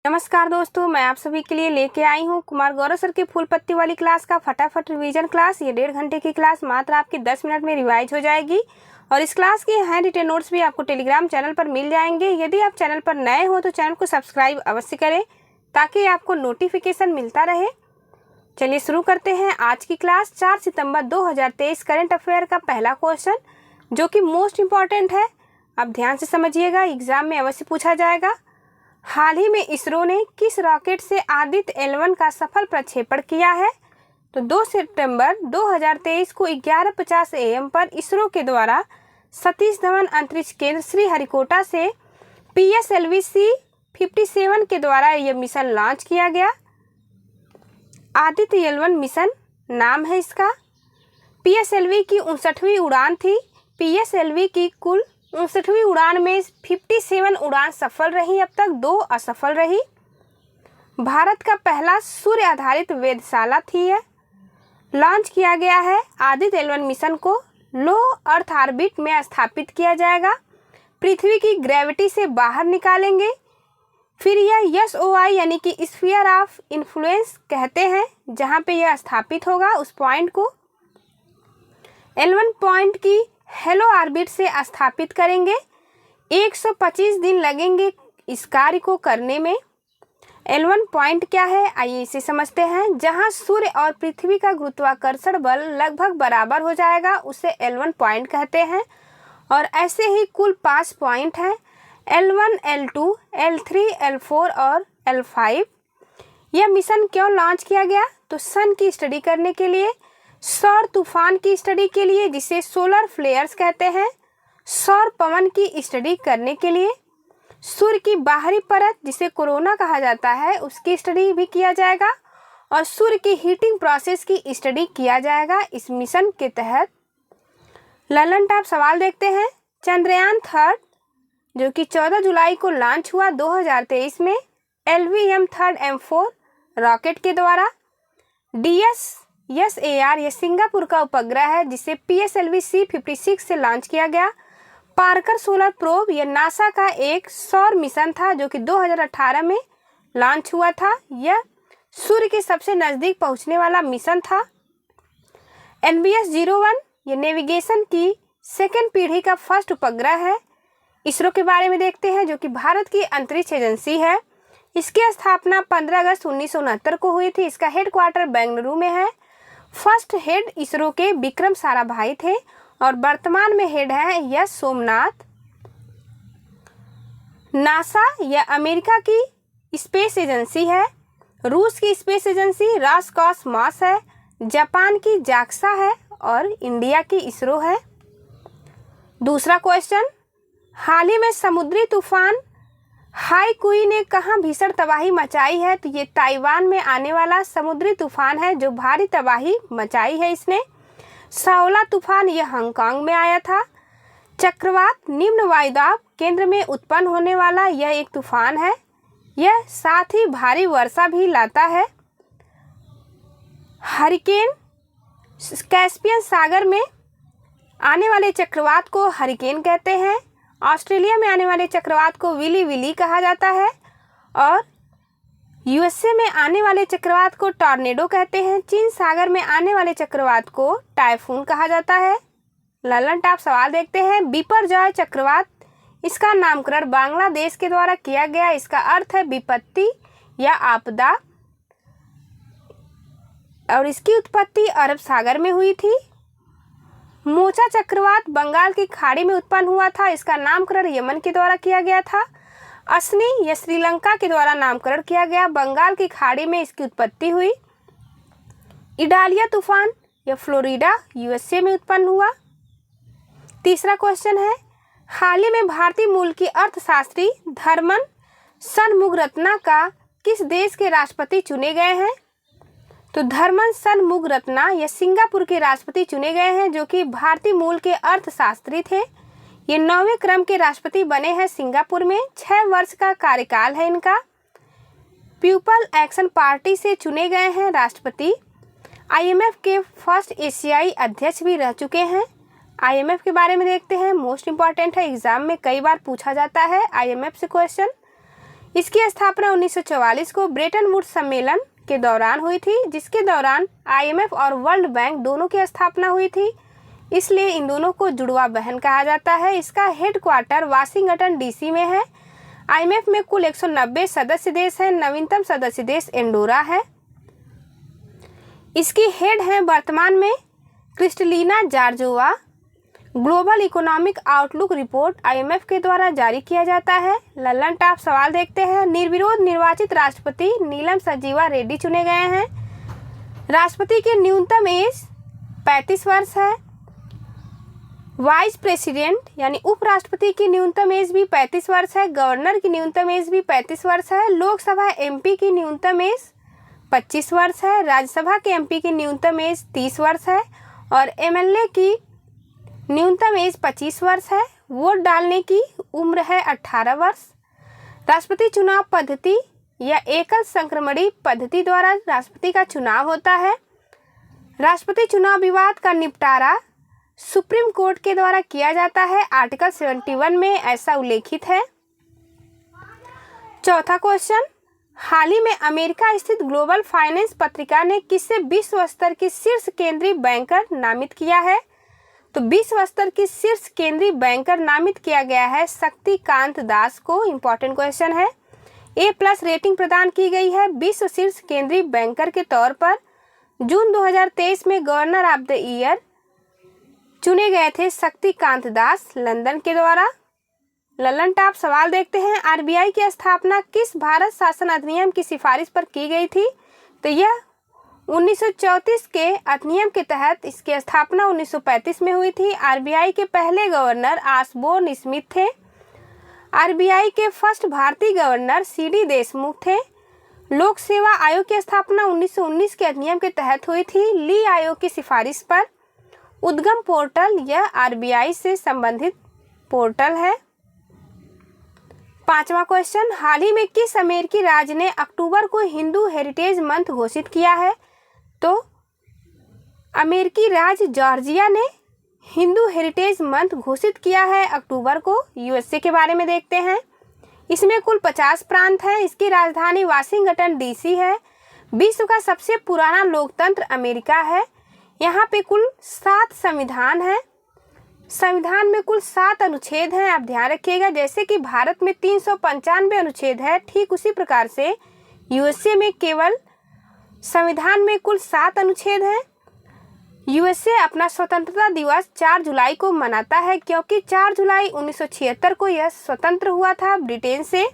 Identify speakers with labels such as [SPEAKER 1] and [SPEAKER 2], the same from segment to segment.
[SPEAKER 1] नमस्कार दोस्तों, मैं आप सभी के लिए लेके आई हूँ कुमार गौरव सर के फूल पत्ती वाली क्लास का फटाफट रिवीजन क्लास। ये 1.5 घंटे की क्लास मात्र आपकी 10 मिनट में रिवाइज हो जाएगी और इस क्लास के हैंड रिटेन नोट्स भी आपको टेलीग्राम चैनल पर मिल जाएंगे। यदि आप चैनल पर नए हो तो चैनल को सब्सक्राइब अवश्य करें ताकि आपको नोटिफिकेशन मिलता रहे। चलिए शुरू करते हैं आज की क्लास। 4 सितंबर 2023 करंट अफेयर का पहला क्वेश्चन जो कि मोस्ट इम्पॉर्टेंट है, आप ध्यान से समझिएगा, एग्जाम में अवश्य पूछा जाएगा। हाल ही में इसरो ने किस रॉकेट से आदित्य L1 का सफल प्रक्षेपण किया है? तो 2 सितंबर 2023 को 11:50 AM पर इसरो के द्वारा सतीश धवन अंतरिक्ष केंद्र श्रीहरिकोटा से PSLV-C57 के द्वारा यह मिशन लॉन्च किया गया। आदित्य L1 मिशन नाम है इसका। PSLV की 59वीं उड़ान थी। PSLV की कुल 59वीं उड़ान में 57 उड़ान सफल रही, अब तक 2 असफल रही। भारत का पहला सूर्य आधारित वेधशाला थी यह। लॉन्च किया गया है। आदित्य L1 मिशन को लो अर्थ ऑर्बिट में स्थापित किया जाएगा, पृथ्वी की ग्रेविटी से बाहर निकालेंगे। फिर यह SOI यानी कि स्फीयर ऑफ इन्फ्लुएंस कहते हैं, जहां पे यह स्थापित होगा उस पॉइंट को L1 पॉइंट की हेलो ऑर्बिट से स्थापित करेंगे। 125 दिन लगेंगे इस कार्य को करने में। L1 पॉइंट क्या है, आइए इसे समझते हैं। जहां सूर्य और पृथ्वी का गुरुत्वाकर्षण बल लगभग बराबर हो जाएगा उसे L1 पॉइंट कहते हैं। और ऐसे ही कुल 5 पॉइंट हैं, L1, L2, L3, L4 और L5। यह मिशन क्यों लॉन्च किया गया? तो सन की स्टडी करने के लिए, सौर तूफान की स्टडी के लिए जिसे सोलर फ्लेयर्स कहते हैं, सौर पवन की स्टडी करने के लिए, सूर्य की बाहरी परत जिसे कोरोना कहा जाता है उसकी स्टडी भी किया जाएगा और सूर्य की हीटिंग प्रोसेस की स्टडी किया जाएगा इस मिशन के तहत। ललन टॉप सवाल देखते हैं। चंद्रयान 3 जो कि 14 जुलाई को लॉन्च हुआ 2023 में LVM-3M4 रॉकेट के द्वारा। DSAR यह सिंगापुर का उपग्रह है जिसे PSLV-C56 से लॉन्च किया गया। पार्कर सोलर प्रोब यह नासा का एक सौर मिशन था जो कि 2018 में लॉन्च हुआ था। यह सूर्य के सबसे नज़दीक पहुंचने वाला मिशन था। NBS-01 यह नेविगेशन की सेकेंड पीढ़ी का फर्स्ट उपग्रह है। इसरो के बारे में देखते हैं जो कि भारत की अंतरिक्ष एजेंसी है। इसकी स्थापना 15 अगस्त 1969 को हुई थी। इसका हेडक्वार्टर बेंगलुरु में है। फर्स्ट हेड इसरो के विक्रम साराभाई थे और वर्तमान में हेड है यश सोमनाथ। नासा यह अमेरिका की स्पेस एजेंसी है। रूस की स्पेस एजेंसी रॉसकॉसमॉस है। जापान की जाक्सा है और इंडिया की इसरो है। दूसरा क्वेश्चन, हाल ही में समुद्री तूफान हाईकुई ने कहाँ भीषण तबाही मचाई है? तो ये ताइवान में आने वाला समुद्री तूफान है जो भारी तबाही मचाई है इसने। साओला तूफान यह हांगकांग में आया था। चक्रवात निम्न वायुदाब केंद्र में उत्पन्न होने वाला यह एक तूफान है। यह साथ ही भारी वर्षा भी लाता है। हरिकेन कैस्पियन सागर में आने वाले चक्रवात को हरिकेन कहते हैं। ऑस्ट्रेलिया में आने वाले चक्रवात को विली विली कहा जाता है और USA में आने वाले चक्रवात को टॉर्नेडो कहते हैं। चीन सागर में आने वाले चक्रवात को टाइफून कहा जाता है। ललन टॉप सवाल देखते हैं। बिपरजॉय चक्रवात, इसका नामकरण बांग्लादेश के द्वारा किया गया। इसका अर्थ है विपत्ति या आपदा और इसकी उत्पत्ति अरब सागर में हुई थी। मोचा चक्रवात बंगाल की खाड़ी में उत्पन्न हुआ था। इसका नामकरण यमन के द्वारा किया गया था। असनी यह श्रीलंका के द्वारा नामकरण किया गया। बंगाल की खाड़ी में इसकी उत्पत्ति हुई। इडालिया तूफान यह फ्लोरिडा USA में उत्पन्न हुआ। तीसरा क्वेश्चन है, हाल ही में भारतीय मूल की अर्थशास्त्री धर्मन षणमुगरत्ना का किस देश के राष्ट्रपति चुने गए हैं? तो धर्मन षणमुगरत्ना यह सिंगापुर के राष्ट्रपति चुने गए हैं जो कि भारतीय मूल के अर्थशास्त्री थे। ये 9वें क्रम के राष्ट्रपति बने हैं सिंगापुर में। 6 वर्ष का कार्यकाल है इनका। पीपल एक्शन पार्टी से चुने गए हैं राष्ट्रपति। IMF के फर्स्ट एशियाई अध्यक्ष भी रह चुके हैं। IMF के बारे में देखते हैं, मोस्ट इम्पॉर्टेंट है, एग्जाम में कई बार पूछा जाता है IMF से क्वेश्चन। इसकी स्थापना 1944 को ब्रेटन वुड्स सम्मेलन के दौरान हुई थी, जिसके दौरान IMF और वर्ल्ड बैंक दोनों की स्थापना हुई थी, इसलिए इन दोनों को जुड़वा बहन कहा जाता है। इसका हेडक्वार्टर वाशिंगटन DC में है। IMF में कुल 190 सदस्य देश हैं। नवीनतम सदस्य देश एंडोरा है। इसकी हेड हैं वर्तमान में Kristalina Georgieva. Global economic outlook report IMF के द्वारा जारी किया जाता है। लल्लन टॉप सवाल देखते हैं। निर्विरोध निर्वाचित राष्ट्रपति नीलम संजीवा रेड्डी चुने गए हैं। राष्ट्रपति की न्यूनतम एज 35 वर्ष है। वाइस प्रेसिडेंट यानी उपराष्ट्रपति की न्यूनतम एज भी 35 वर्ष है। गवर्नर की न्यूनतम एज भी 35 वर्ष है। लोकसभा MP की न्यूनतम एज 25 वर्ष है। राज्यसभा के MP की न्यूनतम एज 30 वर्ष है और MLA की न्यूनतम एज 25 वर्ष है। वोट डालने की उम्र है 18 वर्ष। राष्ट्रपति चुनाव पद्धति या एकल संक्रमणी पद्धति द्वारा राष्ट्रपति का चुनाव होता है। राष्ट्रपति चुनाव विवाद का निपटारा सुप्रीम कोर्ट के द्वारा किया जाता है। आर्टिकल 71 में ऐसा उल्लेखित है। चौथा क्वेश्चन, हाल ही में अमेरिका स्थित ग्लोबल फाइनेंस पत्रिका ने किसे विश्व स्तर की शीर्ष केंद्रीय बैंकर नामित किया है? तो विश्व स्तर की शीर्ष केंद्रीय बैंकर नामित किया गया है शक्तिकांत दास को। इंपॉर्टेंट क्वेश्चन है। A+ रेटिंग प्रदान की गई है विश्व शीर्ष केंद्रीय बैंकर के तौर पर। जून 2023 में गवर्नर ऑफ द ईयर चुने गए थे शक्तिकांत दास लंदन के द्वारा। लल्लन टॉप सवाल देखते हैं। RBI की स्थापना किस भारत शासन अधिनियम की सिफारिश पर की गई थी? तो यह 1934 के अधिनियम के तहत इसकी स्थापना 1935 में हुई थी। RBI के पहले गवर्नर ऑसबोर्न स्मिथ थे। RBI के फर्स्ट भारतीय गवर्नर CD देशमुख थे। लोक सेवा आयोग की स्थापना 1919 के अधिनियम के तहत हुई थी ली आयोग की सिफारिश पर। उद्गम पोर्टल यह RBI से संबंधित पोर्टल है। पांचवा क्वेश्चन, हाल ही में किस अमेरिकी राज्य ने अक्टूबर को हिंदू हेरिटेज मंथ घोषित किया है? तो अमेरिकी राज्य जॉर्जिया ने हिंदू हेरिटेज मंथ घोषित किया है अक्टूबर को। USA के बारे में देखते हैं। इसमें कुल 50 प्रांत हैं। इसकी राजधानी वाशिंगटन DC है। विश्व का सबसे पुराना लोकतंत्र अमेरिका है। यहाँ पे कुल 7 संविधान हैं। संविधान में कुल 7 अनुच्छेद हैं। आप ध्यान रखिएगा, जैसे कि भारत में 395 अनुच्छेद है, ठीक उसी प्रकार से USA में केवल संविधान में कुल 7 अनुच्छेद हैं। USA अपना स्वतंत्रता दिवस 4 जुलाई को मनाता है, क्योंकि 4 जुलाई 1976 को यह स्वतंत्र हुआ था ब्रिटेन से।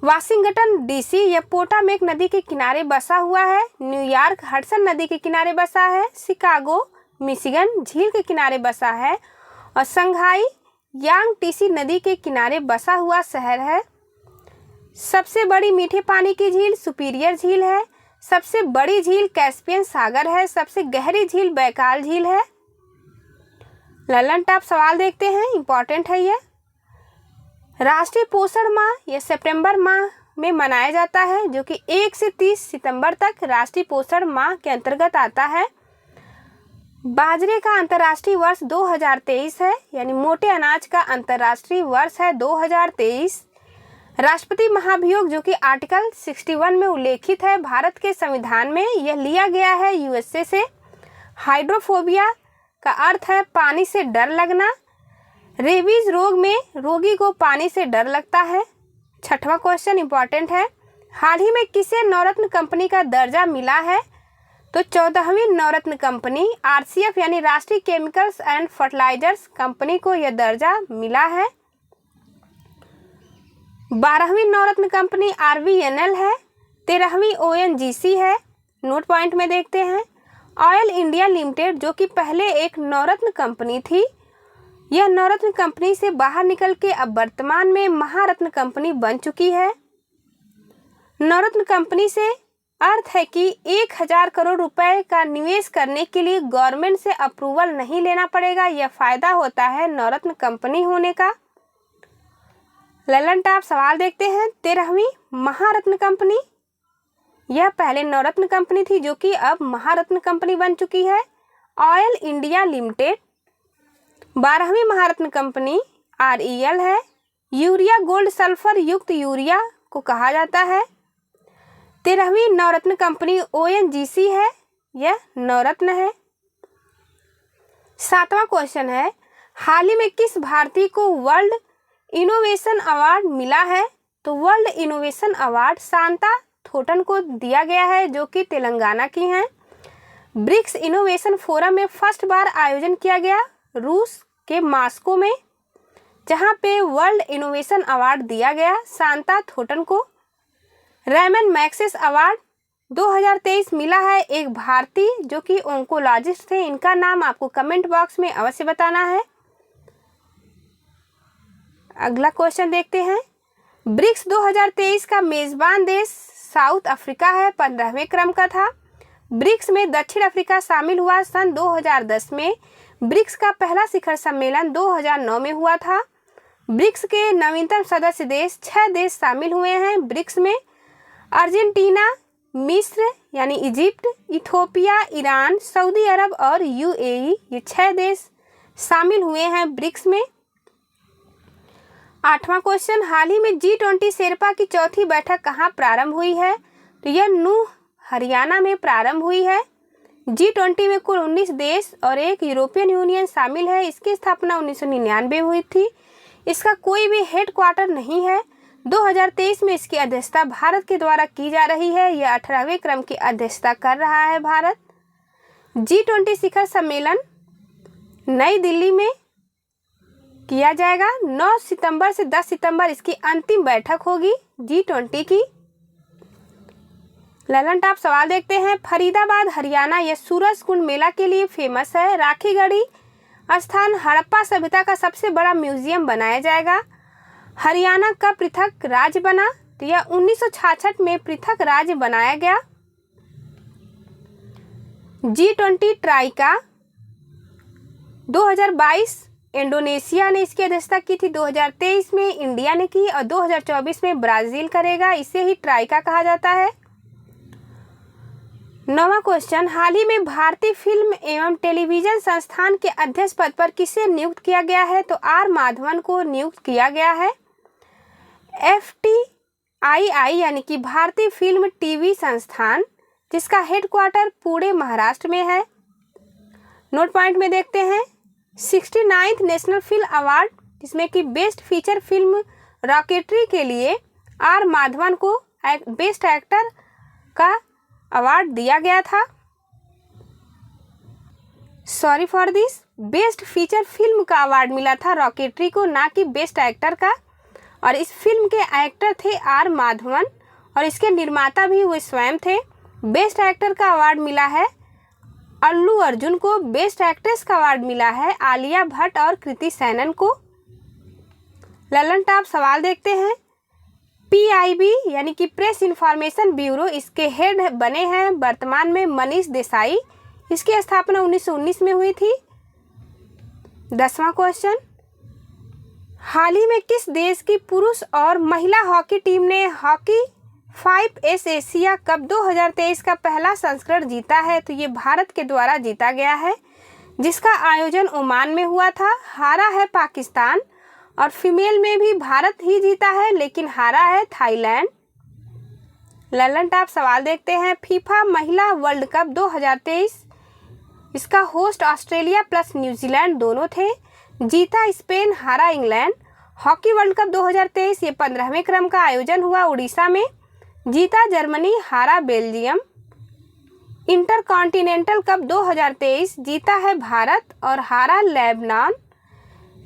[SPEAKER 1] वाशिंगटन DC यह पोटामेक नदी के किनारे बसा हुआ है। न्यूयॉर्क हडसन नदी के किनारे बसा है। शिकागो मिशिगन झील के किनारे बसा है और शंघाई यांगटीसी नदी के किनारे बसा हुआ शहर है। सबसे बड़ी मीठे पानी की झील सुपीरियर झील है। सबसे बड़ी झील कैस्पियन सागर है। सबसे गहरी झील बैकाल झील है। लल्लन टॉप सवाल देखते हैं, इंपॉर्टेंट है यह। राष्ट्रीय पोषण माह यह सितंबर माह में मनाया जाता है, जो कि 1 से 30 सितंबर तक राष्ट्रीय पोषण माह के अंतर्गत आता है। बाजरे का अंतर्राष्ट्रीय वर्ष 2023 है, यानी मोटे अनाज का अंतर्राष्ट्रीय वर्ष है 2023। राष्ट्रपति महाभियोग, जो कि आर्टिकल 61 में उल्लेखित है भारत के संविधान में, यह लिया गया है USA से। हाइड्रोफोबिया का अर्थ है पानी से डर लगना। रेबीज रोग में रोगी को पानी से डर लगता है। छठवां क्वेश्चन इंपॉर्टेंट है। हाल ही में किसे नवरत्न कंपनी का दर्जा मिला है? तो 14वीं नवरत्न कंपनी RCF यानी राष्ट्रीय केमिकल्स एंड फर्टिलाइजर्स कंपनी को यह दर्जा मिला है। 12वीं नवरत्न कंपनी RVNL है। 13वीं ONGC है। नोट पॉइंट में देखते हैं। ऑयल इंडिया लिमिटेड, जो कि पहले एक नवरत्न कंपनी थी, यह नवरत्न कंपनी से बाहर निकल के अब वर्तमान में महारत्न कंपनी बन चुकी है। नवरत्न कंपनी से अर्थ है कि 1000 करोड़ रुपए का निवेश करने के लिए गवर्नमेंट से अप्रूवल नहीं लेना पड़ेगा। यह फायदा होता है नवरत्न कंपनी होने का। लल्लन टॉप सवाल देखते हैं। 13वीं महारत्न कंपनी, यह पहले नवरत्न कंपनी थी, जो कि अब महारत्न कंपनी बन चुकी है, ऑयल इंडिया लिमिटेड। 12वीं महारत्न कंपनी REL है। यूरिया गोल्ड सल्फर युक्त यूरिया को कहा जाता है। 13वीं नवरत्न कंपनी ONGC है, यह नवरत्न है। 7वां क्वेश्चन है, हाल ही में किस भारतीय को वर्ल्ड इनोवेशन अवार्ड मिला है? तो वर्ल्ड इनोवेशन अवार्ड शांता थोटन को दिया गया है, जो कि तेलंगाना की हैं। ब्रिक्स इनोवेशन फोरम में फर्स्ट बार आयोजन किया गया रूस के मॉस्को में, जहां पे वर्ल्ड इनोवेशन अवार्ड दिया गया शांता थोटन को। रेमन मैग्सेस अवार्ड 2023 मिला है एक भारतीय जो कि ओंकोलॉजिस्ट थे। इनका नाम आपको कमेंट बॉक्स में अवश्य बताना है। अगला क्वेश्चन देखते हैं। ब्रिक्स 2023 का मेजबान देश साउथ अफ्रीका है, 15वें क्रम का था। ब्रिक्स में दक्षिण अफ्रीका शामिल हुआ सन 2010 में। ब्रिक्स का पहला शिखर सम्मेलन 2009 में हुआ था। ब्रिक्स के नवीनतम सदस्य देश 6 देश शामिल हुए हैं ब्रिक्स में। अर्जेंटीना, मिस्र यानी इजिप्ट, इथोपिया, ईरान, सऊदी अरब और UAE, ये 6 देश शामिल हुए हैं ब्रिक्स में। 8वां क्वेश्चन, हाल ही में G20 शेरपा की चौथी बैठक कहाँ प्रारंभ हुई है? तो यह नूह हरियाणा में प्रारंभ हुई है। G20 में कुल 19 देश और एक यूरोपियन यूनियन शामिल है। इसकी स्थापना 1999 हुई थी। इसका कोई भी हेडक्वार्टर नहीं है। 2023 में इसकी अध्यक्षता भारत के द्वारा की जा रही है। यह 18वें क्रम की अध्यक्षता कर रहा है भारत। G20 शिखर सम्मेलन नई दिल्ली में किया जाएगा। 9 सितंबर से 10 सितंबर इसकी अंतिम बैठक होगी G20 की। ललन टॉप सवाल देखते हैं। फरीदाबाद हरियाणा यह सूरज कुंड मेला के लिए फेमस है। राखीगढ़ी स्थान हड़प्पा सभ्यता का सबसे बड़ा म्यूजियम बनाया जाएगा। हरियाणा का पृथक राज्य बना, तो यह 1966 में पृथक राज्य बनाया गया। G20 ट्राइका 2022 इंडोनेशिया ने इसकी अध्यक्षता की थी। 2023 में इंडिया ने की और 2024 में ब्राजील करेगा। इसे ही ट्राइका कहा जाता है। 9वां क्वेश्चन, हाल ही में भारतीय फिल्म एवं टेलीविजन संस्थान के अध्यक्ष पद पर किसे नियुक्त किया गया है? तो R माधवन को नियुक्त किया गया है। FTII यानी कि भारतीय फिल्म टीवी संस्थान, जिसका हेडक्वार्टर पुणे महाराष्ट्र में है। नोट पॉइंट में देखते हैं। 69th नेशनल फिल्म अवार्ड, जिसमें कि बेस्ट फीचर फिल्म रॉकेटरी के लिए R माधवन को बेस्ट एक्टर का अवार्ड दिया गया था। Sorry for this, best feature film का अवार्ड मिला था रॉकेटरी को, ना कि बेस्ट एक्टर का। और इस फिल्म के एक्टर थे R माधवन और इसके निर्माता भी वो स्वयं थे। बेस्ट एक्टर का अवार्ड मिला है अल्लू अर्जुन को। बेस्ट एक्ट्रेस का अवार्ड मिला है आलिया भट्ट और कृति सैनन को। ललन टॉप सवाल देखते हैं। PIB यानी कि प्रेस इंफॉर्मेशन ब्यूरो, इसके हेड बने हैं वर्तमान में मनीष देसाई। इसकी स्थापना 1919 में हुई थी। 10वां क्वेश्चन, हाल ही में किस देश की पुरुष और महिला हॉकी टीम ने हॉकी 5S एशिया कप 2023 का पहला संस्करण जीता है? तो ये भारत के द्वारा जीता गया है, जिसका आयोजन ओमान में हुआ था। हारा है पाकिस्तान और फीमेल में भी भारत ही जीता है, लेकिन हारा है थाईलैंड। ललन टॉप सवाल देखते हैं। फीफा महिला वर्ल्ड कप 2023, इसका होस्ट ऑस्ट्रेलिया प्लस न्यूजीलैंड दोनों थे। जीता स्पेन, हारा इंग्लैंड। हॉकी वर्ल्ड कप 2023 ये 15वें क्रम का आयोजन हुआ उड़ीसा में। जीता जर्मनी, हारा बेल्जियम। इंटरकॉन्टिनेंटल कप 2023 जीता है भारत और हारा लेबनान।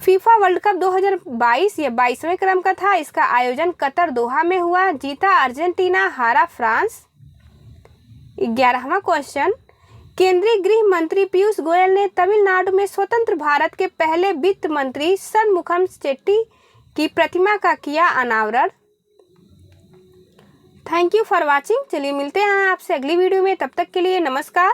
[SPEAKER 1] फीफा वर्ल्ड कप 2022 ये 22वें क्रम का था। इसका आयोजन कतर दोहा में हुआ। जीता अर्जेंटीना, हारा फ्रांस। 11वां क्वेश्चन, केंद्रीय गृह मंत्री पीयूष गोयल ने तमिलनाडु में स्वतंत्र भारत के पहले वित्त मंत्री षणमुखम चेट्टी की प्रतिमा का किया अनावरण। Thank you for watching. चलिए मिलते हैं आपसे अगली वीडियो में, तब तक के लिए नमस्कार।